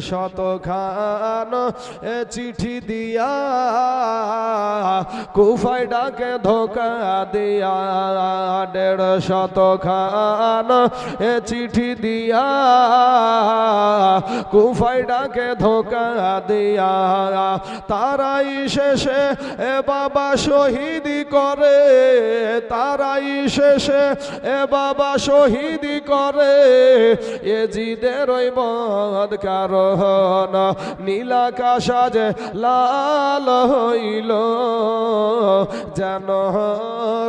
শতখান চিঠি দিয়া কুফায় ডাকে ধোকা দিয়া, 150 চিঠি দিয়া কুফায় ডাকে ধোকা দিয়া, তারাই শেষে বাবা শহীদি করে, তারাই শেষে বাবা শহীদি করে, এজিদের ওই বদ কারণ নীলাকাশ আজ লাল হইল, যেন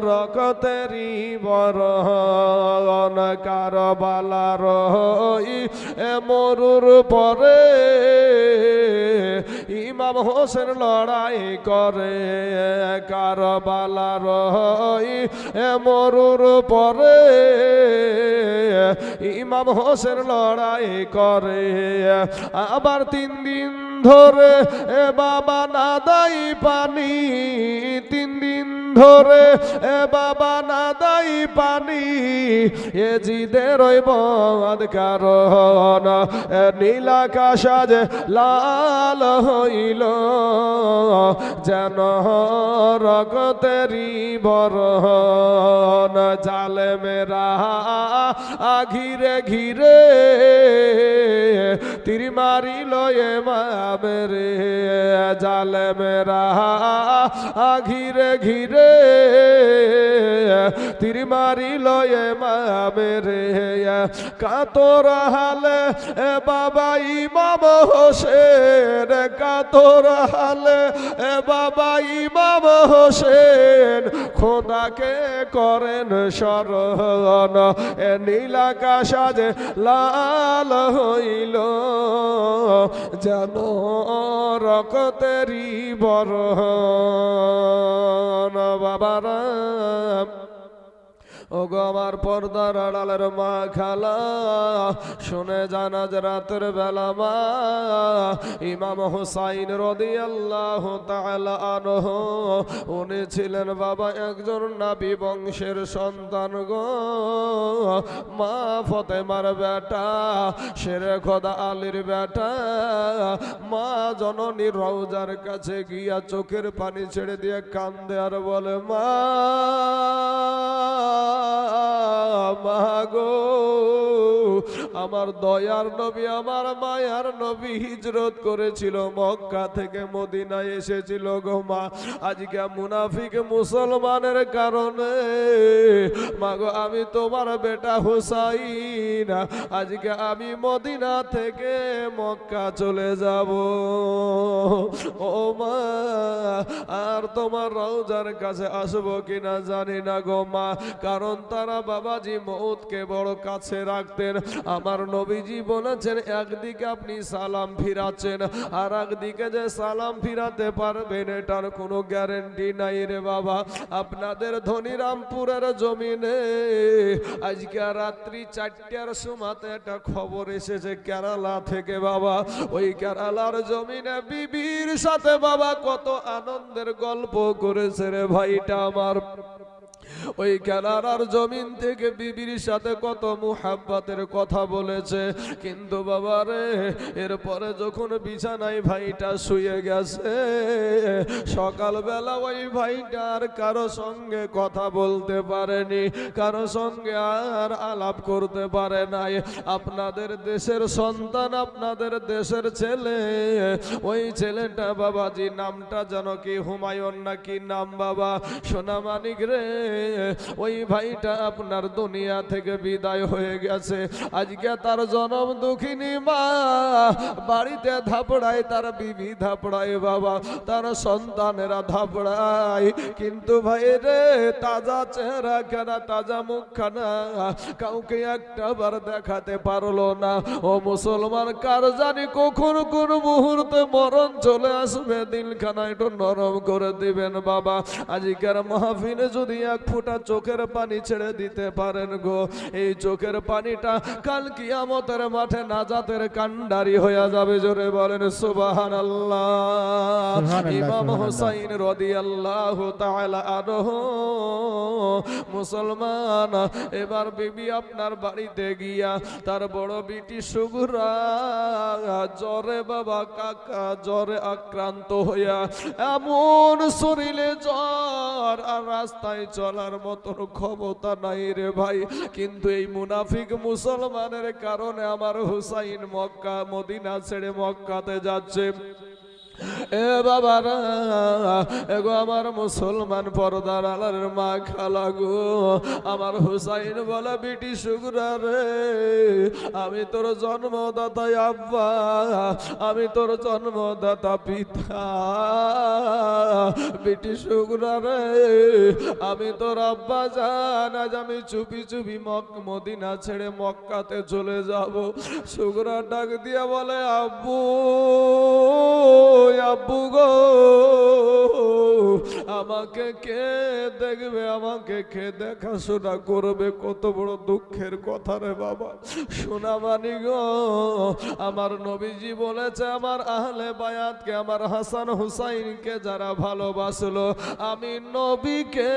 রক্তেরই বরণ। কারবালার মরুর পরে ইমাম হোসেন লড়াই করে, কারবালার মরুর পরে ইমাম হোসেন লড়াই করে। আবার 3 দিন ধরে বাবা নাদাই পানি, 3 দিন ধরে বাবা নাদাই পানি, এজিদের ওই বদ কারণ নীলাকাশ আজ লাল হইল, যেন রক্তেরই বরণ। জালেমেরা ঘিরে ঘিরে তীর মারিল ইমামেরে, জালেমেরা ঘিরে ঘিরে তীর মারিল ইমামেরে। কাতর হালে বাবা ইমাম হোসেন, কাতর হালে বাবা ইমাম হোসেন, খোদাকে করেন শরণ, নীলাকাশ আজ লাল হইল, যেন রক্তেরই বরণ। বাবারা ও গো আমার পর্দার আড়ালের মা খালা, শুনে জানাজ রাতের বেলা মা ইমাম হুসাইন রাদিয়াল্লাহু তাআলা আনহু, উনি ছিলেন বাবা একজন নবী বংশের সন্তান গো, মা ফাতেমার বেটা, শেরে খোদা আলীর বেটা। মা জননীর রওজার কাছে গিয়া চোখের পানি ছেড়ে দিয়ে কান্দে আর বলে, মা মাগো, আমার দয়ার নবী আমার মায়ার নবী হিজরত করেছিল, মক্কা থেকে মদিনায় এসেছিল গো মা। আজকে মুনাফিক মুসলমানের কারণে মাগো আমি তোমার বেটা হুসাইন, আজকে আমি মদিনা থেকে মক্কা চলে যাব। ও মা, আর তোমার রওজার কাছে আসবো কিনা জানি না গো মা, কারণ তারা বাবাজি মউতকে বড় কাছে রাখতেন। আমার নবীজি বলেছেন, একদিকে আপনি সালাম ফিরাচ্ছেন, আর একদিকে যে সালাম ফিরাতে পারবেন এটার কোনো গ্যারেন্টি নাই রে বাবা। আপনাদের ধনিরামপুরের জমিনে আজকে রাত্রি 4টার সময়তে একটা খবর এসেছে কেরালা থেকে বাবা। ওই কেরালার জমিনে বিবির সাথে বাবা কত আনন্দের গল্প করেছে রে ভাইটা আমার। ওই কেরালার জমিন থেকে বিবির সাথে কত মুহাব্বতের কথা বলেছে, কিন্তু বাবা রে এরপরে যখন বিছানায় ভাইটা শুয়ে গেছে, সকালবেলা ওই ভাইটা আর কারো সঙ্গে কথা বলতে পারেনি, কারো সঙ্গে আর আলাপ করতে পারে নাই। আপনাদের দেশের সন্তান, আপনাদের দেশের ছেলে, ওই ছেলেটা বাবাজি নামটা যেন কি হুমায়ুন নাকি নাম বাবা, সোনামানিক রে, ওই ভাইটা আপনার দুনিয়া থেকে বিদায় হয়ে গেছে। আজকে তার জনম দুঃখিনী মা বাড়িতে ধাপড়ায়, তার বিবি ধাপড়ায় বাবা, তার সন্তানেরা ধাপড়ায়, কিন্তু ভাই রে তাজা চেহারা খানা, তাজা মুখ খানা কাউকে একটা বার দেখাতে পারলো না। ও মুসলমান, কার জানি কখন কোন মুহূর্তে মরণ চলে আসবে, দিলখানা একটু নরম করে দিবেন বাবা। আজকের মাহফিলে যদি এক ফোঁটা চোখের পানি ছেড়ে দিতে পারেন গো, এই চোখের পানিটা কাল কিয়ামতের মাঠে নাজাতের কান্ডারি হয়ে যাবে। জোরে বলেন সুবহানাল্লাহ। ইমাম হুসাইন রাদিয়াল্লাহু তাআলা আনহু মুসলমান, এবার বিবি আপনার বাড়িতে গিয়া তার বড় বিটি সুগরা জ্বরে বাবা কাকা জ্বরে আক্রান্ত হইয়া এমন শরীরে জ্বর আর রাস্তায় চলার মতন ক্ষমতা নাই রে ভাই। কিন্তু এই মুনাফিক মুসলমানের কারণে আমার হুসাইন মক্কা মদিনা ছেড়ে মক্কাতে যাচ্ছে। এ বাবারা, এগো আমার মুসলমান পর্দার আলার মা খালা গো, আমার হুসাইন বলা বিটি সুগরা রে, আমি তোর জন্মদাতা আব্বা, আমি তোর জন্মদাতা পিতা। বিটি সুগরা রে, আমি তোর আব্বা জান, আজ আমি চুপি চুপি মদিনা ছেড়ে মক্কাতে চলে যাব। সুগরা ডাক দিয়া বলে আব্বু, আব্বু গো, আমাকে কে দেখবে, আমাকে কে দেখাশোনা করবে? কত বড় দুঃখের কথা রে বাবা। সোনামানি গো, আমার নবীজি বলেছে আমার আহলে বায়াতকে, আমার হাসান হুসাইনকে যারা ভালোবাসলো আমি নবীকে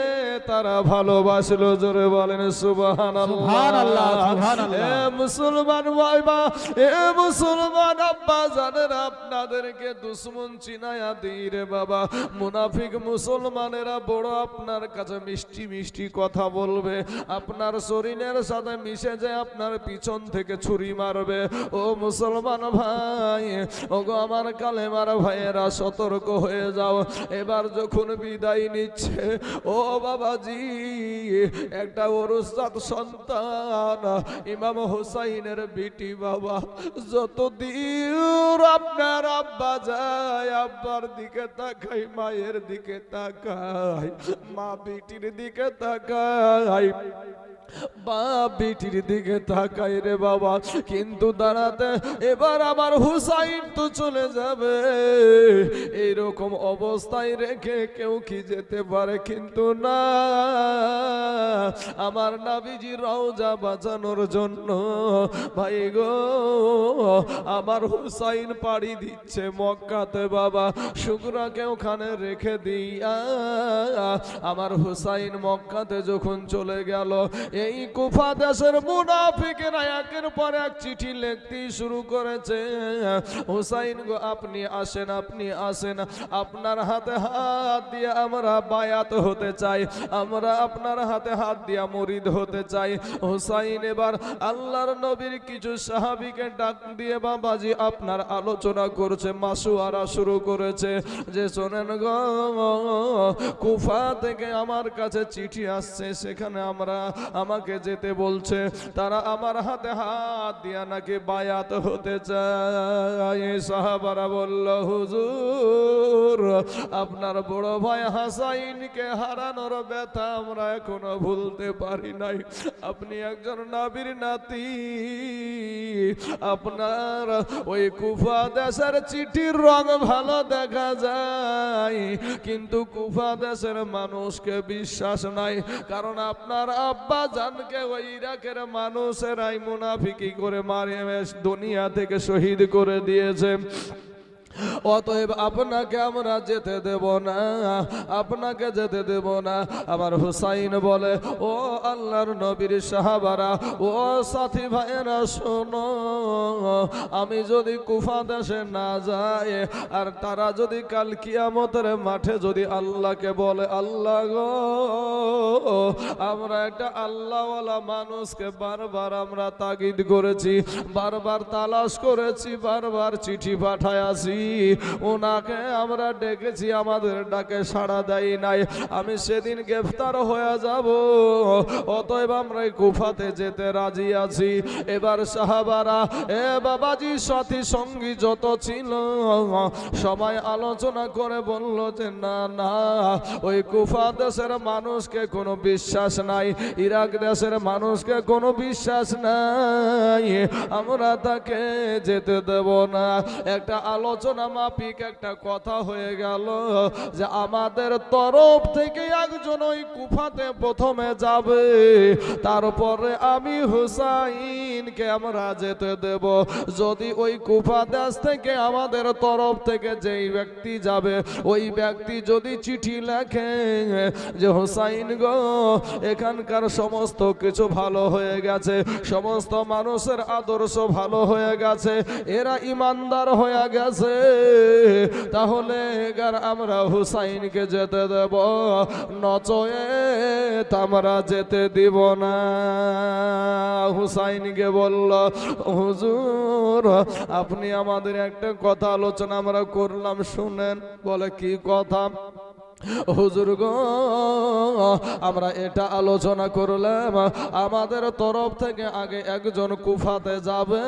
তারা ভালোবাসলো। জোরে বলেন সুবহানাল্লাহ। এ মুসলমান ভাইবা, এ মুসলমান আব্বা জানেন, আপনাদেরকে দুশ্মন চিনায়া দিই রে বাবা। মুনাফিক মুসলমানেরা বড় আপনার কাছে মিষ্টি মিষ্টি কথা বলবে, আপনার শরীরের সাথে মিশে যায় আপনার পিছন থেকে ছুরি মারবে। ও মুসলমান ভাই, ও গো আমার কালেমার ভাইয়েরা, সতর্ক হয়ে যাও। এবার যখন বিদায় নিচ্ছে, ও বাবাজি, একটা ওরসাদ সন্তান ইমাম হুসাইনের বিটি বাবা, যতদিন আপনার আব্বা যায় আব্বার দিকে তাকাই, মায়ের দিকে তাকাই, মা বিটির দিকে তাকাই, বাপ বিটির দিকে তাকাই রে বাবা। কিন্তু দাঁড়াতে এবার আমার হুসাইন তো চলে যাবে, এইরকম অবস্থায় রেখে কেউ কি যেতে পারে? কিন্তু না, আমার নবীজি রওজা বাঁচানোর জন্য ভাই গো আমার হুসাইন পাড়ি দিচ্ছে মক্কাতে বাবা। সুগরাকে ওখানে রেখে দিয়া আমার হুসাইন মক্কাতে যখন চলে গেল, এই কুফা দেশের মুনাফিকেরা একের পর এক চিঠি লিখতে শুরু করেছে। হুসাইন গো আপনি আসেন, আপনি আসেন, আপনার হাতে হাত দিয়ে আমরা বায়াত হতে চাই, আমরা আপনার হাতে হাত দিয়া মুরিদ হতে চাই। হুসাইন এবার আল্লাহর নবীর কিছু সাহাবীকে ডাক দিয়ে বাবাজি আপনার আলোচনা করছে, মাসুয়ারা শুরু করেছে যে শোনেন গো, কুফা থেকে আমার কাছে চিঠি আসছে, সেখানে আমাকে যেতে বলছে, তারা আমার হাতে হাত দিয়া নাকি বায়াত হতে চায়। সাহাবারা বলল হুজুর, আপনার বড় ভাই হাসাইনকে হারানোর ব্যথা আমরা এখনো ভুলতে পারি নাই। আপনি একজন নবীর নাতি, আপনার ওই কুফা দেশের চিঠির রং ভালো দেখা যায়, কিন্তু কুফা দেশের মানুষকে বিশ্বাস নাই, কারণ আপনার আব্বা জানকে ওই ইরাকের মানুষেরাই মুনাফিকি করে মারে দুনিয়া থেকে শহীদ করে দিয়েছে। অতএব আপনাকে আমরা যেতে দেব না, আপনাকে যেতে দেব না। আমার হুসাইন বলে, ও আল্লাহর নবীর সাহাবারা, ও সাথী ভাইয়েরা শোনো, আমি যদি কুফা দেশে না যাই আর তারা যদি কাল কিয়ামতের মাঠে যদি আল্লাহকে বলে, আল্লাহ গো আমরা একটা আল্লাহওয়ালা মানুষকে বারবার আমরা তাগিদ করেছি, বারবার তালাশ করেছি, বারবার চিঠি পাঠাইছি, ওনাকে আমরা ডেকেছি, আমাদের ডাকে সাড়া দেয় নাই, আমি সেদিন গ্রেফতার হয়ে যাব, অতএব আমরা কুফাতে যেতে রাজি আছি। এবার সাহাবারা, এ বাবাজি সাথী সঙ্গী যত ছিল সবাই আলোচনা করে বলল যে না না, ওই কুফা দেশের মানুষকে কোনো বিশ্বাস নাই, ইরাক দেশের মানুষকে কোনো বিশ্বাস নাই, আমরা তাকে যেতে দেব না। একটা আলোচনা আলোচনা মাফিক একটা কথা হয়ে গেল যে আমাদের তরফ থেকে একজন ওই কুফাতে প্রথমে যাবে, তারপরে আমি হুসাইনকে আমরা যেতে দেব। যদি ওই কুফা দেশ থেকে আমাদের তরফ থেকে যেই ব্যক্তি যাবে, ওই ব্যক্তি যদি চিঠি লেখে যে হুসাইন গো এখানকার সমস্ত কিছু ভালো হয়ে গেছে, সমস্ত মানুষের আদর্শ ভালো হয়ে গেছে, এরা ইমানদার হয়ে গেছে, তাহলে আমরা হুসাইনকে যেতে দেব, নচয়েত আমরা যেতে দিব না। হুসাইনকে বলল হুজুর আপনি আমাদের একটা কথা আলোচনা আমরা করলাম শুনেন। বলে কি কথা? হুজুর গো আমরা এটা আলোচনা করলাম আমাদের তরফ থেকে আগে একজন কুফাতে যাবে,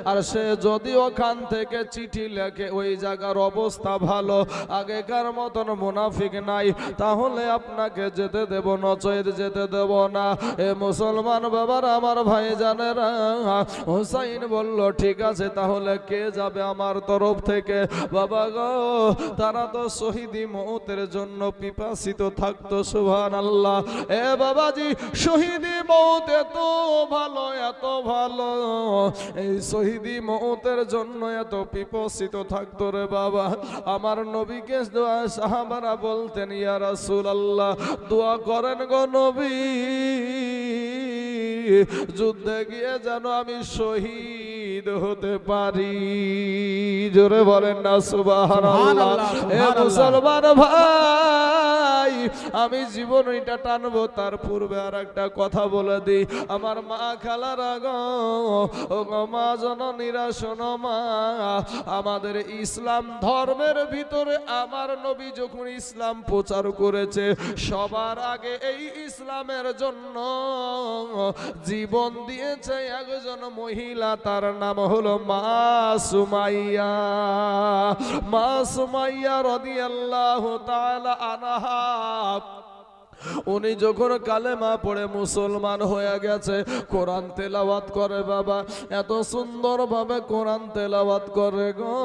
আর সে যদি ওখান থেকে চিঠি লেখে ওই জায়গার অবস্থা ভালো, আগেকার মতন মুনাফিক নাই, তাহলে আপনাকে যেতে দেব, নচয়েত যেতে দেব না। এ মুসলমান বাবার আমার ভাই জানেরা, হুসাইন বলল ঠিক আছে তাহলে কে যাবে আমার তরফ থেকে? বাবা গো তারা তো শহীদি মওতের জন্য পিপাসিত থাকতো। সুবহানাল্লাহ। এ বাবাজি শহীদি মওত এত ভালো, এত ভালো, এই শহীদি মওতের জন্য এত পিপাসিত থাকতো রে বাবা। আমার নবীকে সাহাবারা বলতেন ইয়া রাসূলুল্লাহ দোয়া করেন গো নবী, যুদ্ধে গিয়ে যেন আমি শহীদ হতে পারি। জোরে বলেন না সুবহানাল্লাহ। এ মুসলমান ভাই আমি জীবন এটা টানবো, তার পূর্বে আর একটা কথা বলে দিই। আমার মা খালারা গো, ও গো মা জননীরা শোনো মা, আমাদের ইসলাম ধর্মের ভিতরে আমার নবী যখন ইসলাম প্রচার করেছে, সবার আগে এই ইসলামের জন্য জীবন দিয়েছে একজন মহিলা, তার নাম হলো মা সুমাইয়া। মা সুমাইয়া রাদিয়াল্লাহু তাআলা আনহা, উনি যখন কালেমা পড়ে মুসলমান হয়ে গেছে, কোরআন তেলাওয়াত করে বাবা, এত সুন্দর ভাবে কোরআন তেলাওয়াত করে গো,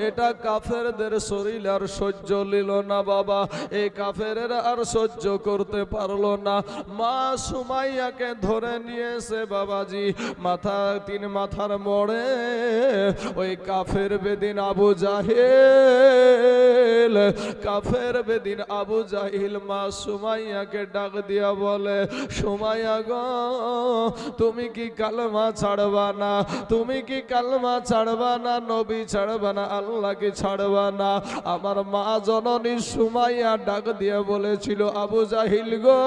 এটা কাফেরদের শরীর আর সহ্য নিল না বাবা, এই কাফেরেরা আর সহ্য করতে পারলো না। মা সুমাইয়াকে ধরে নিয়েছে বাবাজি মাথা, তিন মাথার মোড়ে ওই কাফের বেদিন আবু জাহেল, কাফের বেদিন আবু জাহিল মা সুমাইয়াকে ডাক দিয়া বলে সুমাইয়া গো তুমি কি কালেমা ছাড়বা না? তুমি কি কালেমা ছাড়বা না? নবী ছাড়বা না? আল্লাহ কি ছাড়বা না? আমার মা জননী সুমাইয়া ডাক দিয়া বলেছিল আবু জাহিল গো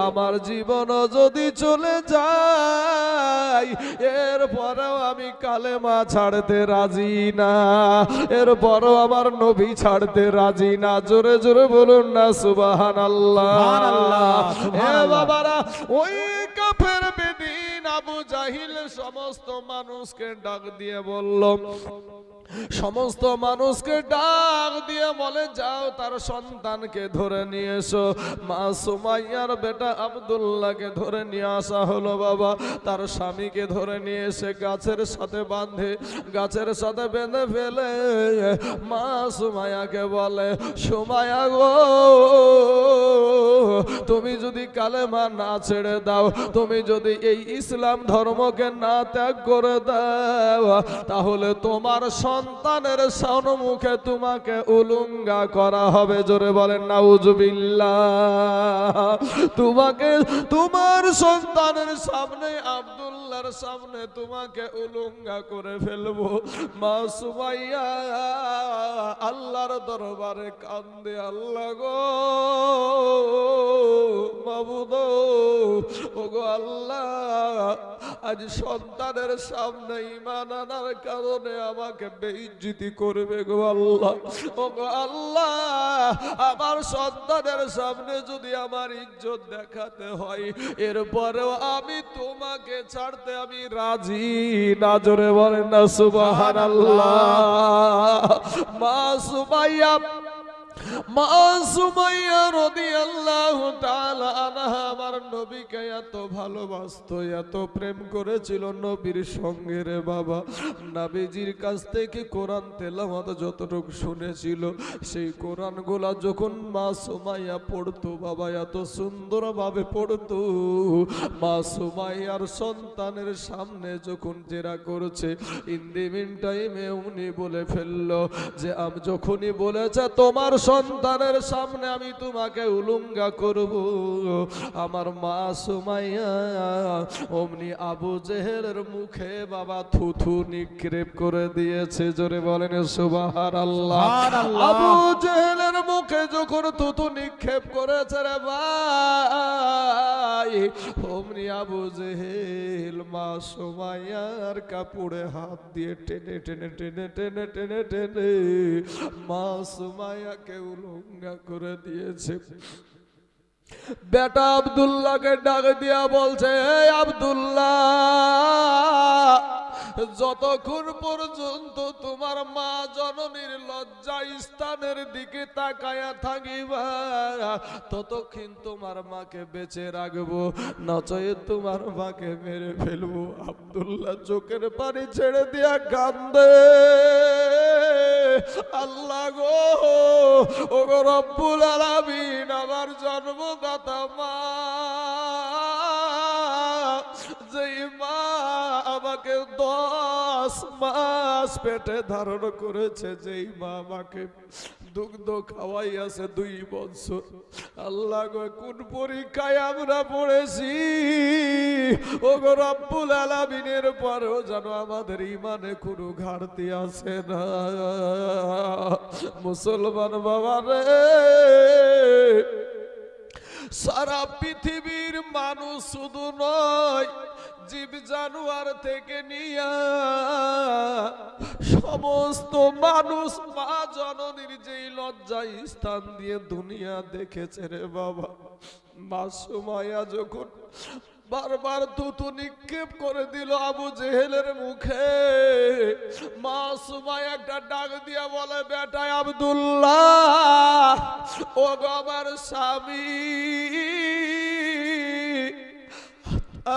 আমার জীবন যদি চলে যায় এরপরেও আমি কালেমা ছাড়তে রাজি না, এরপরও আমার নবী ছাড়তে রাজি না। জোরে জোরে বলুন না সুবহানাল্লাহ। এ বাবারা ওই কাফের বেদিন আবু জাহিল সমস্ত মানুষকে ডাক দিয়ে বলল, সমস্ত মানুষকে ডাক দিয়ে বলে যাও তার সন্তানকে ধরে নিয়ে এসো। মা সুমাইয়ার বেটা আব্দুল্লাহকে ধরে নিয়ে আসা হলো বাবা, তার স্বামীকে ধরে নিয়ে এসে গাছের সাথে বাঁধে, গাছের সাথে বেঁধে ফেলে মা সুমাইয়াকে বলে সুমাইয়া গো তুমি যদি কালেমা না ছেড়ে দাও, তুমি যদি এই ইসলাম ধর্মকে না ত্যাগ করে দাও, তাহলে তোমার সন্তানের সম্মুখে তোমাকে উলঙ্গা করা হবে। জোরে বলেন নাউজুবিল্লাহ। তোমাকে তোমার সন্তানের সামনে আব্দুল্লাহর সামনে তোমাকে উলঙ্গা করে ফেলবো। মা সুমাইয়া আল্লাহর দরবারে কান্দে, আল্লাহ গো মাবুদ ওগো আল্লাহ, আজ সন্তানের সামনে ঈমান আনার কারণে আমাকে বেইজ্জতি করবে গো আল্লাহ। ওগো আল্লাহ আমার সন্তানের সামনে যদি আমার ইজ্জত দেখাতে হয় এরপরেও আমি তোমাকে ছাড়তে আমি রাজি না। জোরে বলেন না সুবহানাল্লাহ। মা সুমাইয়া মা সুমাইয়া রাদিয়াল্লাহু তাআলা আনহা আমার নবীকে এত ভালোবাসতো, এত প্রেম করেছিল নবীর সঙ্গে রে বাবা। নবীজির কাছ থেকে কোরআন তেলাওয়াত যতটুকু শুনেছিল, সেই কোরআনগুলা যখন মা সুমাইয়া পড়তো বাবা, এত সুন্দরভাবে পড়তো। মা সুমাইয়ার সন্তানের সামনে যখন জেরা করছে, ইন দি মিন টাইমে উনি বলে ফেললো যে আমি যখনই বলেছে তোমার সন্তানের সামনে আমি তোমাকে উলঙ্গা করব, আমার মা সুমাইয়া অমনি আবু জেহেলের মুখে বাবা থুথু নিক্ষেপ করে দিয়েছে। জোরে বলেন সুবহানাল্লাহ। আবু জেহেলের মুখে যখন থুথু নিক্ষেপ করেছে রে ভাই, অমনি আবু জেহেল মা সুমাইয়ার কাপড়ে হাত দিয়ে টেনে টেনে টেনে টেনে টেনে টেনে মা সুমাইয়াকে উলঙ্গা করে দিয়েছে। বেটা আব্দুল্লাহকে ডাক দিয়া বলছে, এই আব্দুল্লাহ, যতক্ষণ পর্যন্ত তোমার মা জননীর লজ্জা স্থানের দিকে তাকায়া থাকিবা, ততক্ষণ তোমার মাকে বেঁচে রাখবো, নচয়ে তোমার মাকে মেরে ফেলবো। আব্দুল্লাহ চোখের পানি ছেড়ে দিয়া কান্দে, আল্লাহ গো, ও গো রব্বুল আলামিন, আমার জন্মদাতা মা, যেই মা আমাকে 10 মাস পেটে ধারণ করেছে, যেই মা আমাকে দুগ্ধ খাওয়াইয়াছে 2 বছর, আল্লাহ গো, কোন পরীক্ষায় আমরা পড়েছি ও গো রব্বুল আলামিনের, পরেও যেন আমাদের ইমানে কোনো ঘাটতি আছে না। মুসলমান বাবা রে, সারা পৃথিবীর মানুষ শুধু নয়, জীব জানোয়ার থেকে নিয়া সমস্ত মানুষ মা জননীর যেই লজ্জায় স্থান দিয়ে দুনিয়া দেখেছে রে বাবা। মা সুমাইয়া যখন বারবার থুতু নিক্ষেপ করে দিল আবু জেহেলের মুখে, মা সুমাইয়া একটা ডাক দিয়া বলে, বেটা আব্দুল্লাহ, ও গো আমার স্বামী,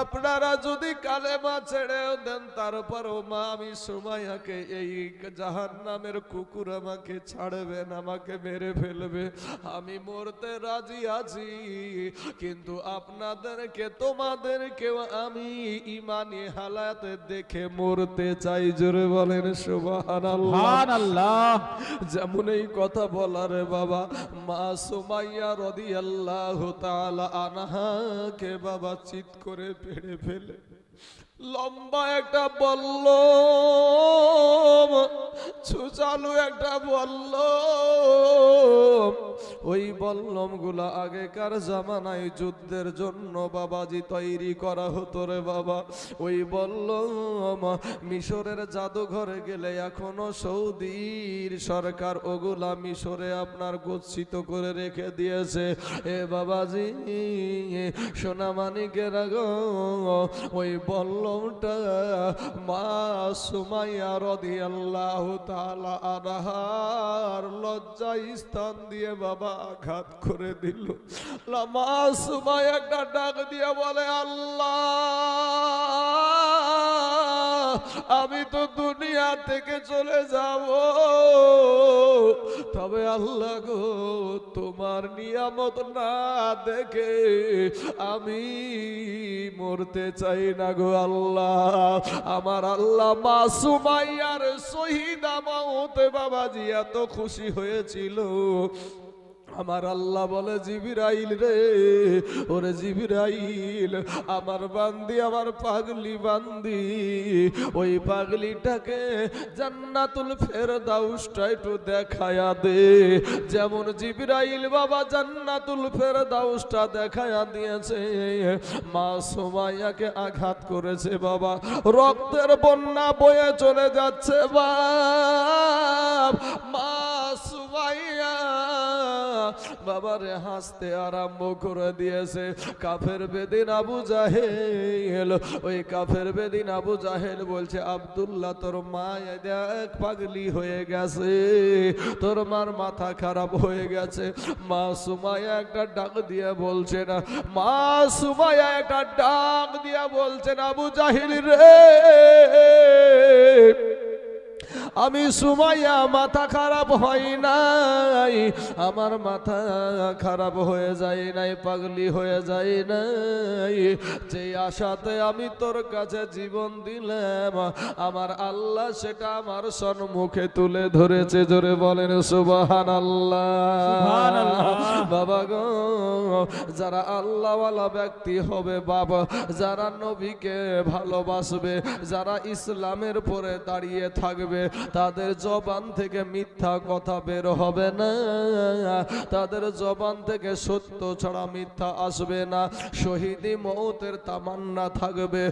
আপনারা যদি কালেমা ছেড়েও দেন, তারপরও মা আমি সুমাইয়াকে, এই জাহান্নামের কুকুর আমাকে ছাড়বে না, আমাকে মেরে ফেলবে, আমি মরতে রাজি আছি, কিন্তু আপনাদেরকে তোমাদেরকেও আমি ইমানি হালাতে দেখে মরতে চাই। জোরে বলেন সুবহানাল্লাহ। যেমন এই কথা বলার বাবা, মা সুমাইয়া রাদিয়াল্লাহু তাআলা আনহাকে বাবা চিৎ করে পেড়ে ফেলে লম্বা একটা বল্লম, সুচালু একটা বল্লম, ওই বল্লম গুলা আগেকার জামানায় যুদ্ধের জন্য বাবাজি তৈরি করা হতো রে বাবা। ওই বল্লম মিশরের জাদুঘরে গেলে এখনো সৌদির সরকার ওগুলা মিশরে আপনার গচ্ছিত করে রেখে দিয়েছে। এ বাবাজি সোনামানিকের গো, ওই বল্লমটা মা সুমাইয়া রাদিয়াল্লাহু তাআলা আনহার লজ্জা স্থান দিয়ে বাবা আঘাত করে দিল। মা সুমাইয়া একটা ডাক দিয়ে বলে, আল্লাহ, আমি তো দুনিয়া থেকে চলে যাব, তবে আল্লাহ গো, তোমার নিয়ামত না দেখে আমি মরতে চাই না গো আল্লাহ। আমার আল্লাহ মা সুমাইয়ার শহীদা মাউতে বাবাজি এত খুশি হয়েছিল, আমার আল্লাহ বলে, জিবরাইল রে, ওরে জিবরাইল, আমার বান্দি, আমার পাগলি বান্দি, ওই পাগলিটাকে জান্নাতুল ফেরদাউসটা একটু দেখায়া দে। যেমন জিবরাইল বাবা জান্নাতুল ফেরদাউসটা দেখায়া দিয়েছে, মা সুমাইয়াকে আঘাত করেছে বাবা, রক্তের বন্যা বয়ে চলে যাচ্ছে বাপ। মা সুমাইয়া বাবারে হাসতে আরম্ভ করে দিয়েছে। কাফের বেদিন আবু জাহেল, ওই কাফের বেদিন আবু জাহেল বলছে, আব্দুল্লাহ তোর মা দেখ পাগলি হয়ে গেছে, তোর মার মাথা খারাপ হয়ে গেছে। মা সুমাইয়া একটা ডাক দিয়ে বলছে না, মা সুমাইয়া একটা ডাক দিয়া বলছেন, আবু জাহিল রে, আমি সুমাইয়া মাথা খারাপ হয় নাই, আমার মাথা খারাপ হয়ে যায় নাই, পাগলি হয়ে যায় নাই। যে আশাতে আমি তোর কাছে জীবন দিলাম, আমার আল্লাহ সেটা আমার সম্মুখে তুলে ধরেছে। জোরে বলেন সুবহানাল্লাহ। বাবা গো, যারা আল্লাহওয়ালা ব্যক্তি হবে বাবা, যারা নবীকে ভালোবাসবে, যারা ইসলামের পরে দাঁড়িয়ে থাকবে, তাদের জবান থেকে মিথ্যা কথা বের হবে না, তাদের জবান থেকে সত্য ছাড়া মিথ্যা আসবে না। শহীদি মওতের তামান্না থাকবে।